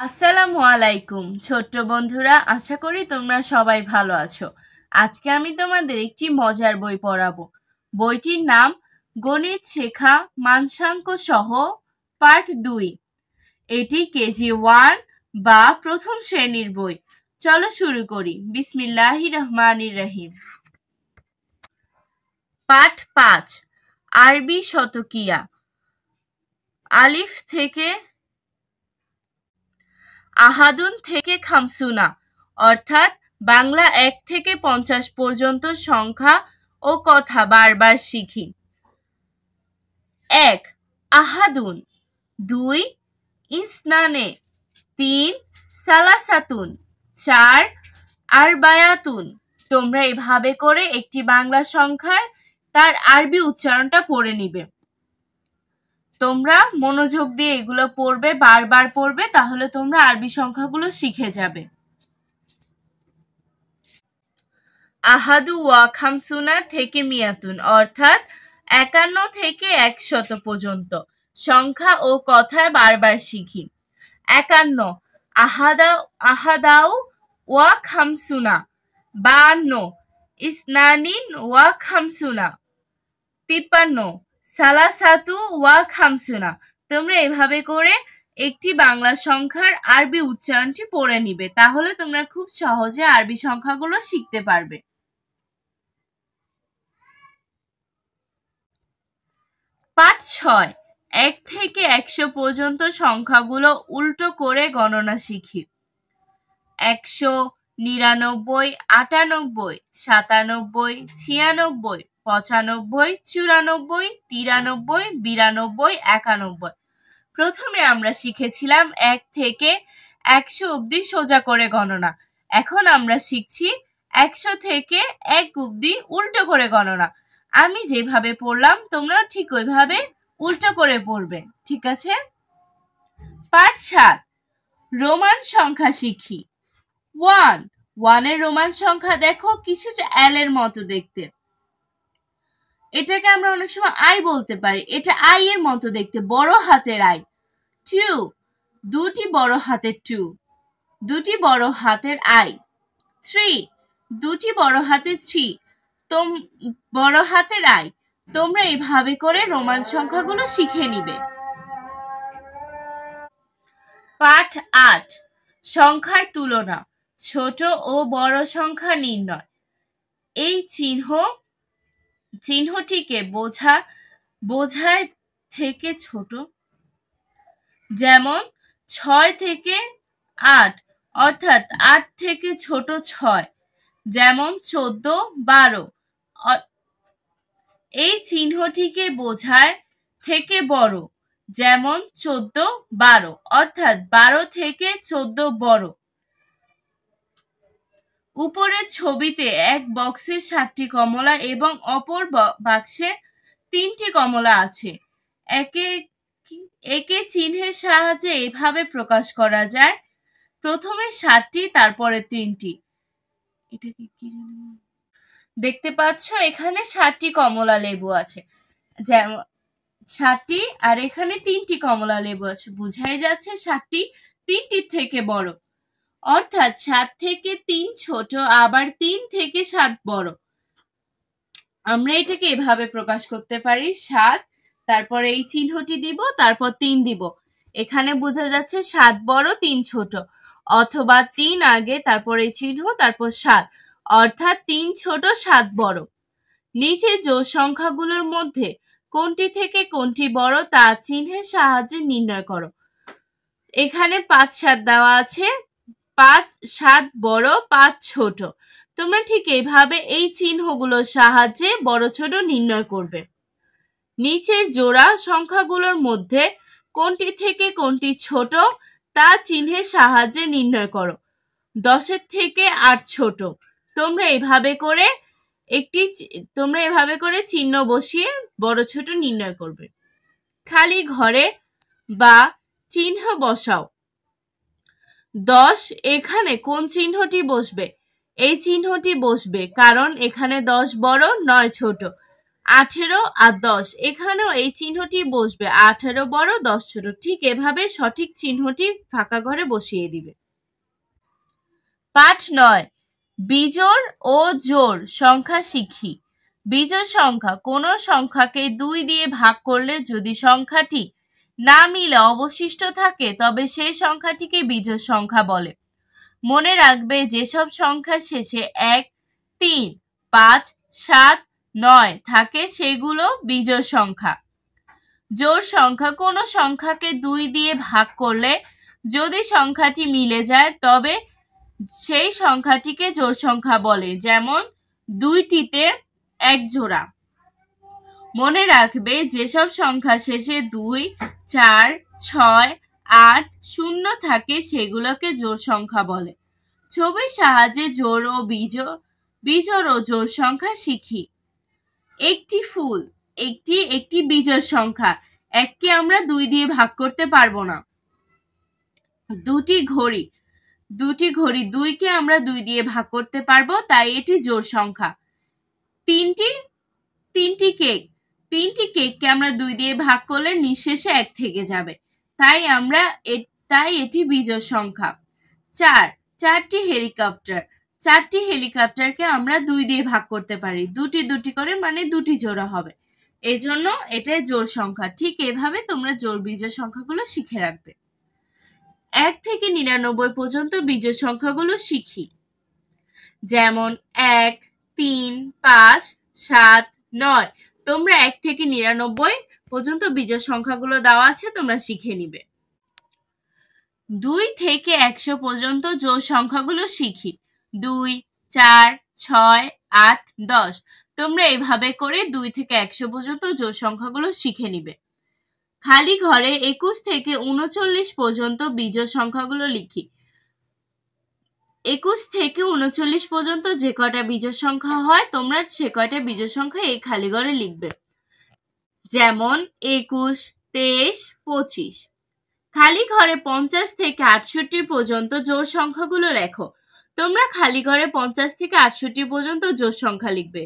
আসসালামু আলাইকুম ছোট্ট বন্ধুরা, আশা করি তোমরা সবাই ভালো আছো। আজকে আমি তোমাদের একটি মজার বই পড়াবো। বইটির নাম গণিত শেখা মানসাঙ্ক সহ পার্ট 2। এটি কেজি 1 বা প্রথম শ্রেণীর বই। চলো শুরু করি। বিসমিল্লাহির রহমানির রহিম। পাঠ 5, আরবি শতকিয়া। আলিফ থেকে আহাদুন থেকে খামসুনা, অর্থাৎ বাংলা 1 থেকে 50 পর্যন্ত সংখ্যা ও কথা বারবার শিখি। 1 আহাদুন, 2 ইসনানে, 3 সালাসাতুন, 4 আরবায়াতুন। তোমরা এভাবে করে একটি বাংলা সংখ্যার তার আরবি উচ্চারণটা পড়ে নিবে। তোমরা মনোযোগ দিয়ে এগুলো পড়বে, বারবার পড়বে, তাহলে তোমরা আরবি সংখ্যাগুলো শিখে যাবে। আহাদু ওয়া খামসুনা থেকে মিয়াতুন, অর্থাৎ 51 থেকে 100 পর্যন্ত সংখ্যা ও কথায় বারবার শিখি। 51 আহাদাউ ওয়া খামসুনা, 52 ইসনানিন ওয়া খামসুনা, 53 সালাসাতু ওয়া খামসুনা। তোমরা এভাবে করে একটি বাংলা সংখ্যার আরবি উচ্চারণটি পড়ে নিবে, তাহলে তোমরা খুব সহজে আরবি সংখ্যাগুলো শিখতে পারবে। পাঠ 6, 1 থেকে 100 পর্যন্ত সংখ্যাগুলো উল্টো করে গণনা শিখি। 100, 99, 98, 97, 96, 95, 94, 93, 92, 91। প্রথমে আমরা শিখেছিলাম 1 থেকে 100 অবধি সোজা করে গণনা। এখন আমরা শিখছি 100 থেকে 1 অবধি উল্টো করে গণনা। আমি যেভাবে পড়লাম তোমরা ঠিক ওইভাবে উল্টো করে পড়বে, ঠিক আছে? পাঠ 7, রোমান সংখ্যা শিখি। 1 এর রোমান সংখ্যা দেখো কিছুটা এল এর মতো দেখতে। এটাকে আমরা অনেক সময় আই বলতে পারি, এটা আই এর মতো দেখতে, বড় হাতের আই। 2, দুটি বড় হাতের 2, দুটি বড় হাতের আই। 3, দুটি বড় হাতের 3, বড় হাতের আই। তোমরা এইভাবে করে রোমান সংখ্যাগুলো শিখে নিবে। পাঠ 8, সংখ্যার তুলনা, ছোট ও বড় সংখ্যা নির্ণয়। এই চিহ্নটিকে বোঝায় থেকে ছোট, যেমন 6 থেকে 8, অর্থাৎ 8 থেকে ছোট 6, যেমন 14, 12। এই চিহ্নটিকে বোঝায় থেকে বড়, যেমন 14, 12, অর্থাৎ 12 থেকে 14 বড়। উপরের ছবিতে এক বক্সে 7টি কমলা এবং অপর বাক্সে 3টি কমলা আছে। একে চিহ্নের সাহায্যে এভাবে প্রকাশ করা যায়, প্রথমে 7টি, তারপরে 3টি। এটা কি দেখতে পাচ্ছ, এখানে 7টি কমলা লেবু আছে, যেমন 7টি, আর এখানে 3টি কমলা লেবু আছে। বুঝাই যাচ্ছে 7টি 3টির থেকে বড়, অর্থাৎ 7 থেকে 3 ছোট, আবার 3 থেকে 7 বড়। আমরা এটাকে এভাবে প্রকাশ করতে পারি, 7, তারপরে এই চিহ্নটি দিব, তারপর 3 দিব। এখানে বোঝা যাচ্ছে 7 বড় 3 ছোট, অথবা 3 আগে, তারপর এই চিহ্ন, তারপর 7, অর্থাৎ 3 ছোট 7 বড়। নিচে জোড় সংখ্যাগুলোর মধ্যে কোনটি থেকে কোনটি বড় তা চিহ্নের সাহায্যে নির্ণয় করো। এখানে 5, 7 দেওয়া আছে, 5, 7 বড়, 5 ছোট। তোমরা ঠিক এইভাবে এই চিহ্নগুলোর সাহায্যে বড় ছোট নির্ণয় করবে। নিচের জোড়া সংখ্যাগুলোর মধ্যে কোনটি থেকে কোনটি ছোট তা চিহ্নের সাহায্যে নির্ণয় করো। 10 থেকে 8 ছোট। তোমরা এভাবে করে চিহ্ন বসিয়ে বড় ছোট নির্ণয় করবে। খালি ঘরে বা চিহ্ন বসাও। 10, এখানে কোন চিহ্নটি বসবে? এই চিহ্নটি বসবে, কারণ এখানে 10 বড় 9 ছোট। 18 আর 10, এখানেও এই চিহ্নটি বসবে, 18 বড় 10 ছোট। ঠিক এভাবে সঠিক চিহ্নটি ফাঁকা ঘরে বসিয়ে দিবে। পাঠ 9, বিজোড় ও জোড় সংখ্যা শিখি। বিজোড় সংখ্যা, কোন সংখ্যাকে 2 দিয়ে ভাগ করলে যদি সংখ্যাটি না মিলে অবশিষ্ট থাকে তবে সেই সংখ্যাটিকে বিজোড় সংখ্যা বলে। মনে রাখবে যেসব সংখ্যার শেষে 1, 3, 5, 7, 9 থাকে সেগুলো বিজোড় সংখ্যা। জোড় সংখ্যা, কোন সংখ্যাকে 2 দিয়ে ভাগ করলে যদি সংখ্যাটি মিলে যায় তবে সেই সংখ্যাটিকে জোড় সংখ্যা বলে, যেমন 2টিতে 1 জোড়া। মনে রাখবে যেসব সংখ্যা শেষে 2, 4, 6, 8, 0 থাকে সেগুলোকে জোড় সংখ্যা বলে। ছবির সাহায্যে জোড় ও বিজোড় ও জোড় সংখ্যা শিখি। একটি ফুল, একটি বিজোড় সংখ্যা, এককে আমরা 2 দিয়ে ভাগ করতে পারবো না। দুটি ঘড়ি, 2কে আমরা 2 দিয়ে ভাগ করতে পারবো, তাই এটি জোড় সংখ্যা। তিনটি কেককে আমরা 2 দিয়ে ভাগ করলে নিঃশেষে 1 থেকে যাবে, তাই এটি বিজোড় সংখ্যা। 4টি হেলিকপ্টারকে আমরা 2 দিয়ে ভাগ করতে পারি, দুটি করে, মানে 2টি জোড়া হবে, এজন্য এটা জোড় সংখ্যা। ঠিক এভাবে তোমরা জোড় বিজোড় সংখ্যাগুলো শিখে রাখবে। 1 থেকে 99 পর্যন্ত বিজোড় সংখ্যাগুলো শিখি। যেমন 1, 3, 5, 7, 9। তোমরা 1 থেকে 99 পর্যন্ত বিজোড় সংখ্যাগুলো দেওয়া আছে, তোমরা শিখে নিবে। 2 থেকে 100 পর্যন্ত জোড় সংখ্যাগুলো শিখি। 2, 4, 6, 8, 10। তোমরা এভাবে করে 2 থেকে 100 পর্যন্ত জোড় সংখ্যাগুলো শিখে নিবে। খালি ঘরে 21 থেকে 39 পর্যন্ত বিজোড় সংখ্যাগুলো লিখি। 21 থেকে 39 পর্যন্ত যে কয়টা বিজোড় সংখ্যা হয় তোমরা সে কয়টা বিজোড় সংখ্যা এই খালি ঘরে লিখবে। যেমন 21, 23, 25। খালি ঘরে 50 থেকে 68 পর্যন্ত জোড় সংখ্যাগুলো লেখো। তোমরা খালি ঘরে 50 থেকে 68 পর্যন্ত জোড় সংখ্যা লিখবে।